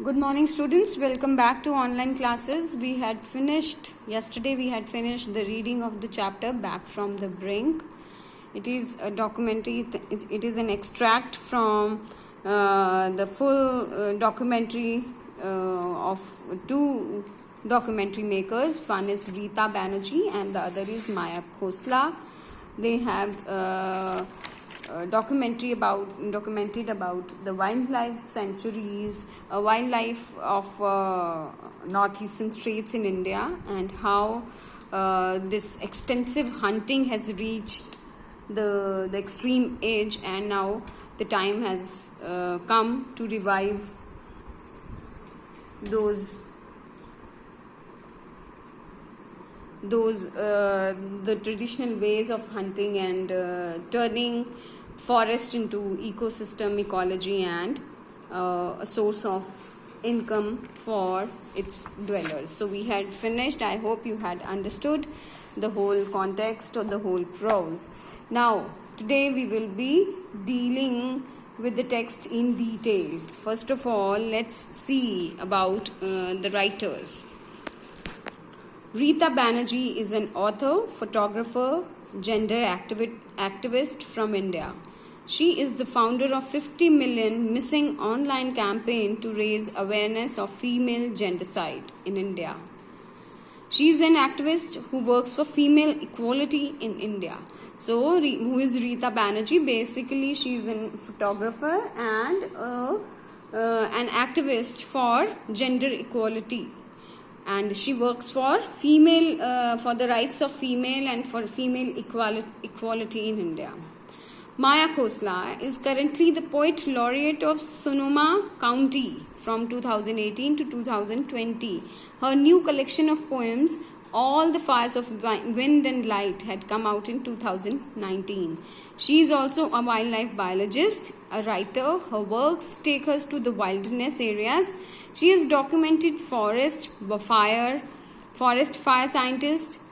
Good morning, students. Welcome back to online classes. Yesterday we had finished the reading of the chapter Back from the Brink. It is a documentary, it is an extract from the full documentary of two documentary makers. One is Rita Banerjee and the other is Maya Khosla. They have documented about the wildlife sanctuaries, wildlife of northeastern states in India, and how this extensive hunting has reached the extreme age, and now the time has come to revive those the traditional ways of hunting and turning forest into ecosystem ecology and a source of income for its dwellers. So we had finished. I hope you had understood the whole context or the whole prose. Now today we will be dealing with the text in detail. First of all, let's see about the writers. Rita Banerjee is an author, photographer, gender activist from India. She is the founder of 50 Million Missing online campaign to raise awareness of female gendercide in India. She is an activist who works for female equality in India. So, who is Rita Banerjee? Basically, she is a photographer and an activist for gender equality. And she works for for the rights of female and for female equality in India. Maya Khosla is currently the Poet Laureate of Sonoma County from 2018 to 2020. Her new collection of poems, All the Fires of Wind and Light, had come out in 2019. She is also a wildlife biologist, a writer. Her works take us to the wilderness areas. She has documented forest fire scientists,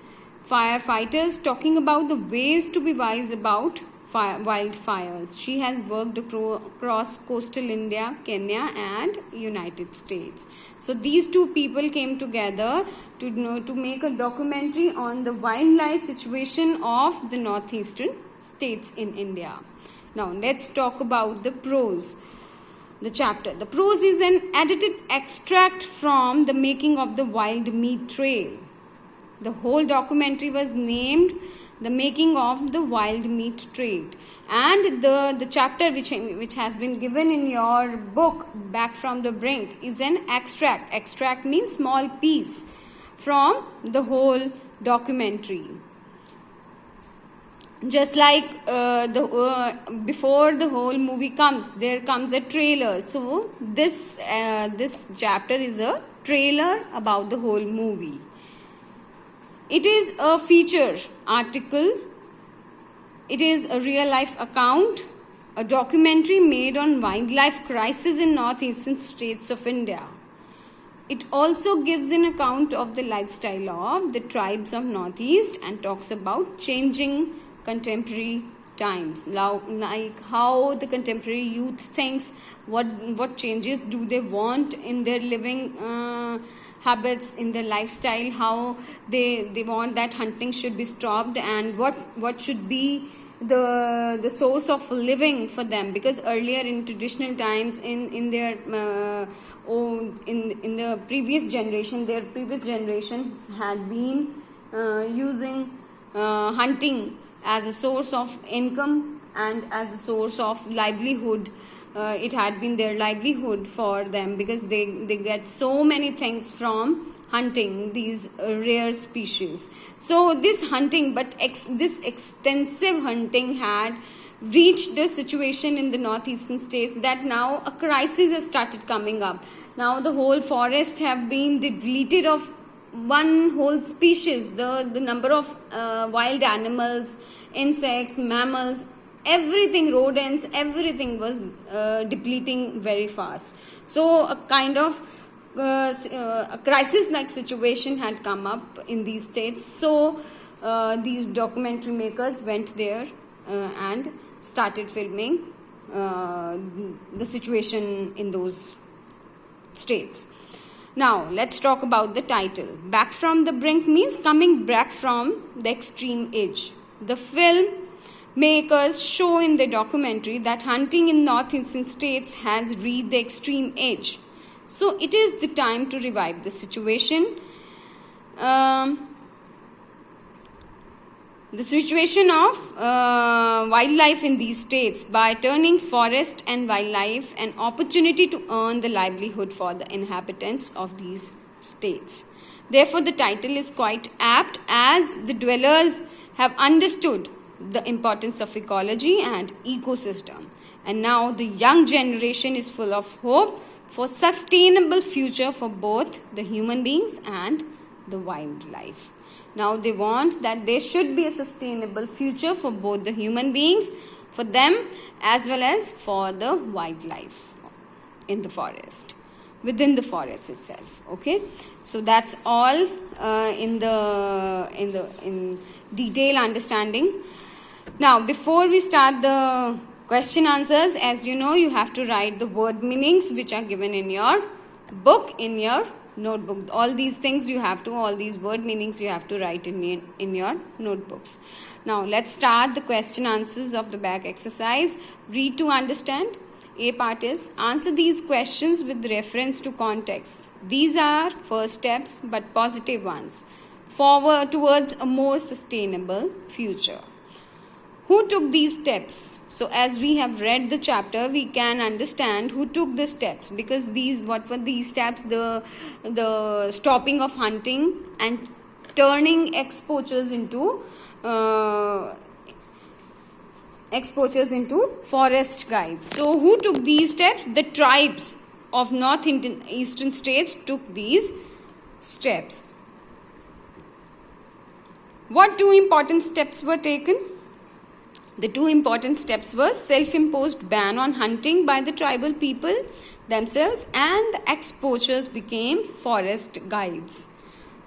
firefighters talking about the ways to be wise about wildfires. She has worked across coastal India, Kenya and United States. So these two people came together to make a documentary on the wildlife situation of the northeastern states in India. Now let's talk about the prose. The chapter. The prose is an edited extract from The Making of the Wild Meat Trail. The whole documentary was named The Making of the Wild Meat Trail. And the chapter which has been given in your book, Back from the Brink, is an extract. Extract means small piece from the whole documentary. Just like before the whole movie comes, there comes a trailer. So this chapter is a trailer about the whole movie. It is a feature article. It is a real life account, a documentary made on wildlife crisis in northeastern states of India. It also gives an account of the lifestyle of the tribes of Northeast and talks about changing contemporary times, like how the contemporary youth thinks, what changes do they want in their living habits, in their lifestyle, how they want that hunting should be stopped, and what should be the source of living for them, because earlier in traditional times in their in the previous generations had been using hunting as a source of income and as a source of livelihood. It had been their livelihood for them because they get so many things from hunting these rare species. So this hunting, this extensive hunting had reached the situation in the northeastern states that now a crisis has started coming up. Now the whole forest have been depleted of one whole species. The number of wild animals, insects, mammals, everything, rodents, everything was depleting very fast. So a kind of a crisis like situation had come up in these states. So these documentary makers went there and started filming the situation in those states. Now, let's talk about the title. Back from the brink means coming back from the extreme edge. The film makers show in the documentary that hunting in northeastern states has reached the extreme edge. So, it is the time to revive the situation. The situation of wildlife in these states by turning forest and wildlife an opportunity to earn the livelihood for the inhabitants of these states. Therefore, the title is quite apt as the dwellers have understood the importance of ecology and ecosystem. And now the young generation is full of hope for sustainable future for both the human beings and the wildlife. Now they want that there should be a sustainable future for both the human beings, for them as well as for the wildlife in the forest, within the forest itself. Okay, so that's all in detail understanding. Now before we start the question answers, as you know, you have to write the word meanings which are given in your book, in your notebook. All these things you have to, all these word meanings you have to write in your notebooks. Now let's start the question answers of the back exercise. Read to understand. A part is answer these questions with reference to context. These are first steps but positive ones forward towards a more sustainable future. Who took these steps? So as we have read the chapter, we can understand who took the steps, because what were these steps? The stopping of hunting and turning ex-poachers into forest guides. So who took these steps? The tribes of northeastern states took these steps. What two important steps were taken? The two important steps were self-imposed ban on hunting by the tribal people themselves, and the ex-poachers became forest guides.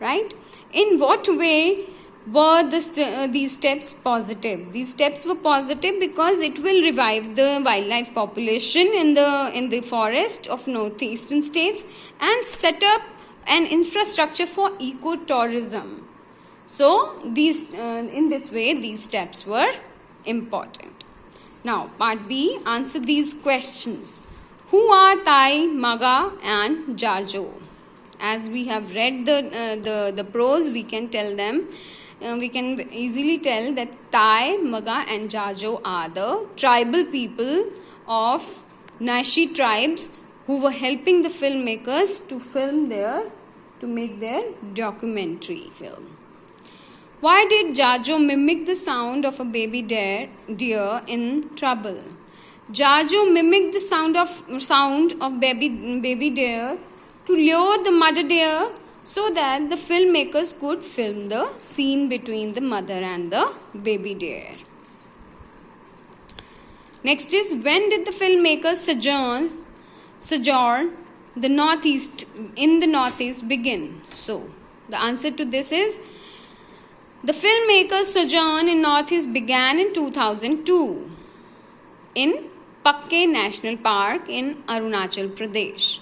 Right? In what way were these steps positive? These steps were positive because it will revive the wildlife population in the forest of northeastern states and set up an infrastructure for ecotourism. So in this way these steps were important. Now part B, answer these questions. Who are Tai, Maga and Jarjo? As we have read the prose, we can tell them, we can easily tell that Tai, Maga and Jarjo are the tribal people of Nashi tribes who were helping the filmmakers to make their documentary film. Why did Jarjo mimic the sound of a baby deer in trouble? Jarjo mimicked the sound of baby deer to lure the mother deer so that the filmmakers could film the scene between the mother and the baby deer. Next is, when did the filmmakers sojourn in the northeast begin? So the answer to this is, the filmmakers' sojourn in Northeast began in 2002 in Pakke National Park in Arunachal Pradesh.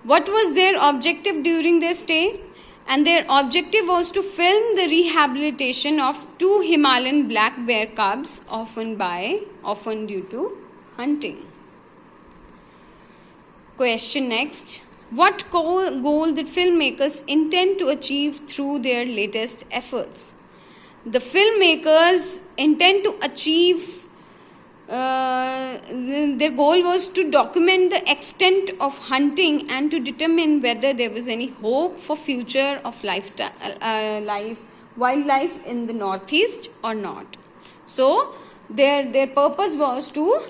What was their objective during their stay? And their objective was to film the rehabilitation of 2 Himalayan black bear cubs, often due to hunting. Question next. What goal did filmmakers intend to achieve through their latest efforts? The filmmakers intend to achieve, their goal was to document the extent of hunting and to determine whether there was any hope for future of wildlife in the northeast or not. So their purpose was to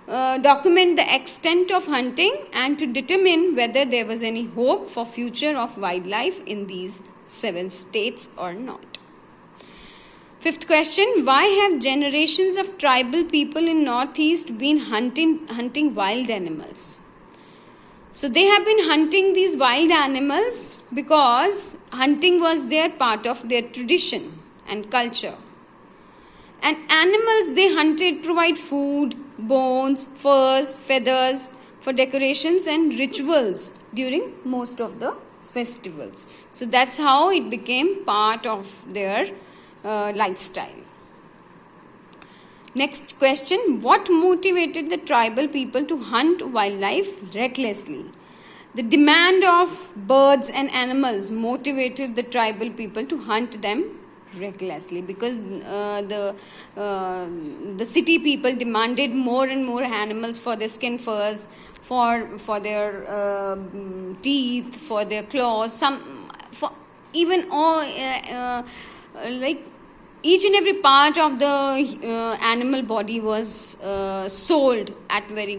document the extent of hunting and to determine whether there was any hope for future of wildlife in these 7 states or not. Fifth question, why have generations of tribal people in Northeast been hunting wild animals? So they have been hunting these wild animals because hunting was their part of their tradition and culture. And animals they hunted provide food, bones, furs, feathers, for decorations and rituals during most of the festivals. So that's how it became part of their lifestyle. Next question, what motivated the tribal people to hunt wildlife recklessly? The demand of birds and animals motivated the tribal people to hunt them recklessly, because the city people demanded more and more animals for their skin furs, for their teeth, for their claws, for even all like each and every part of the animal body was sold at very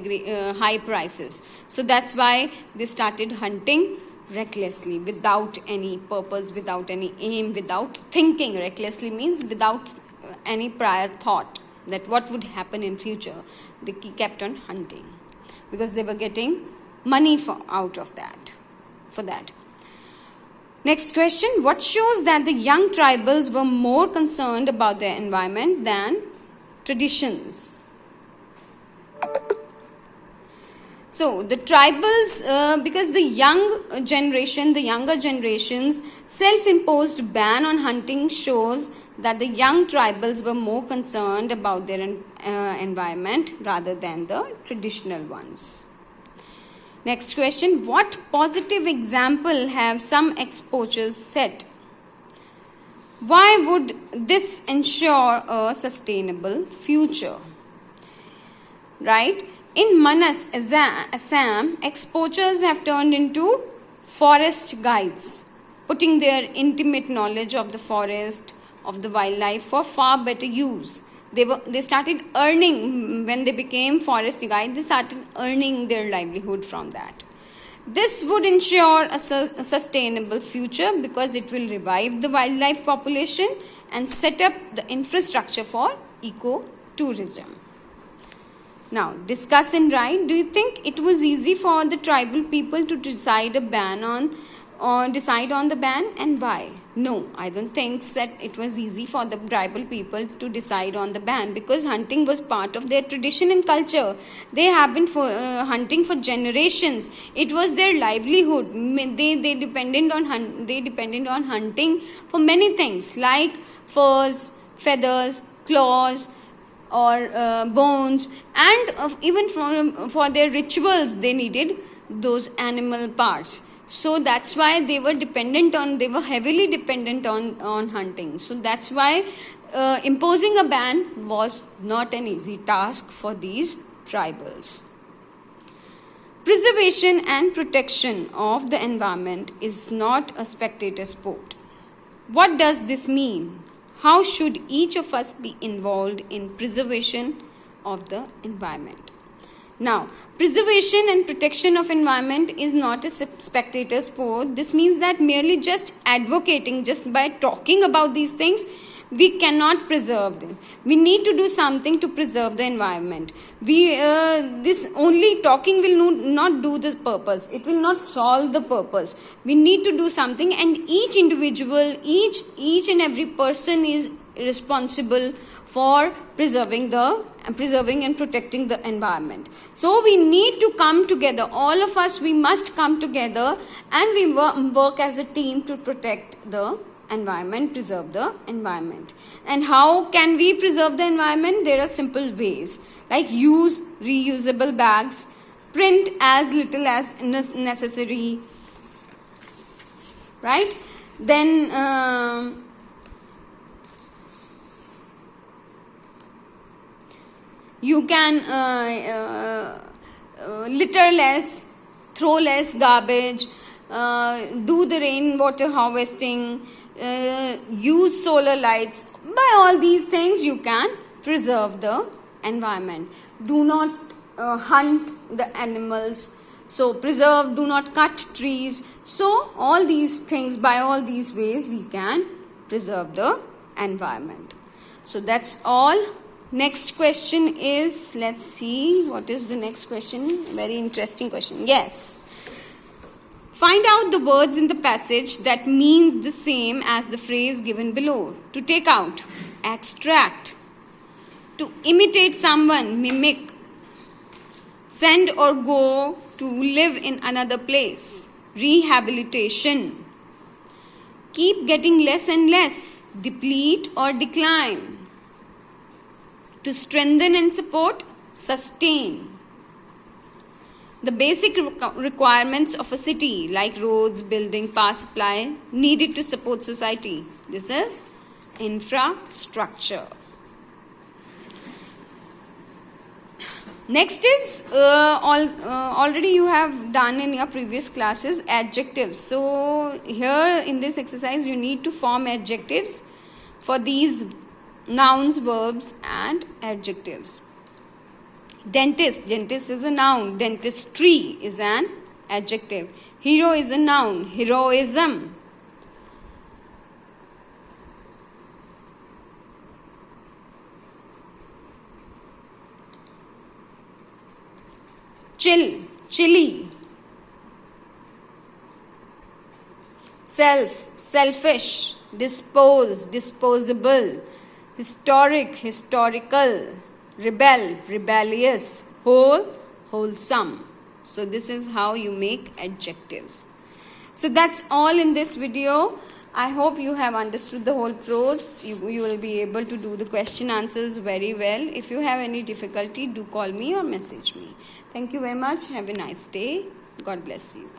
high prices. So that's why they started hunting recklessly, without any purpose, without any aim, without thinking. Recklessly means without any prior thought that what would happen in future. They kept on hunting because they were getting money out of that, for that. Next question, what shows that the young tribals were more concerned about their environment than traditions? So the tribals, because the younger generation's self-imposed ban on hunting shows that the young tribals were more concerned about their environment rather than the traditional ones. Next question, what positive example have some exposures set? Why would this ensure a sustainable future? Right? In Manas, Assam, exposures have turned into forest guides, putting their intimate knowledge of the forest, of the wildlife for far better use. They started earning, when they became forest guide, they started earning their livelihood from that. This would ensure a sustainable future because it will revive the wildlife population and set up the infrastructure for ecotourism. Now, discuss and write. Do you think it was easy for the tribal people to decide a ban decide on the ban, and why? No, I don't think that it was easy for the tribal people to decide on the ban, because hunting was part of their tradition and culture. They have been hunting for generations. It was their livelihood. They depended on hunting for many things like furs, feathers, claws, or bones, and even for their rituals they needed those animal parts. So that's why they were heavily dependent on hunting. So that's why imposing a ban was not an easy task for these tribals. Preservation and protection of the environment is not a spectator sport. What does this mean? How should each of us be involved in preservation of the environment? Now, preservation and protection of environment is not a spectator sport. This means that merely just advocating, just by talking about these things, we cannot preserve them. We need to do something to preserve the environment. This only talking will not do the purpose. It will not solve the purpose. We need to do something, and each individual, each and every person is responsible for preserving and protecting the environment. So we need to come together. All of us, we must come together, and we work as a team to protect the environment, preserve the environment. And how can we preserve the environment? There are simple ways, like use reusable bags, print as little as necessary, right? Then you can litter less, throw less garbage, do the rainwater harvesting, use solar lights. By all these things you can preserve the environment. Do not hunt the animals. So preserve, do not cut trees. So all these things, by all these ways we can preserve the environment. So that's all. Next question is, let's see, what is the next question? Very interesting question. Yes. Find out the words in the passage that mean the same as the phrase given below. To take out, extract. To imitate someone, mimic. send or go to live in another place, rehabilitation, keep getting less and less, deplete or decline, to strengthen and support, sustain. The basic requirements of a city like roads, building, power supply needed to support society. This is infrastructure. Next is already you have done in your previous classes, adjectives. So here in this exercise you need to form adjectives for these nouns, verbs and adjectives. Dentist is a noun. Dentistry is an adjective. Hero is a noun. Heroism. Chill, chilly. Self, selfish. Dispose, disposable. Historic, historical. Rebel, rebellious. Whole, wholesome. So this is how you make adjectives. So that's all in this video. I hope you have understood the whole prose. You will be able to do the question answers very well. If you have any difficulty, do call me or message me. Thank you very much. Have a nice day. God bless you.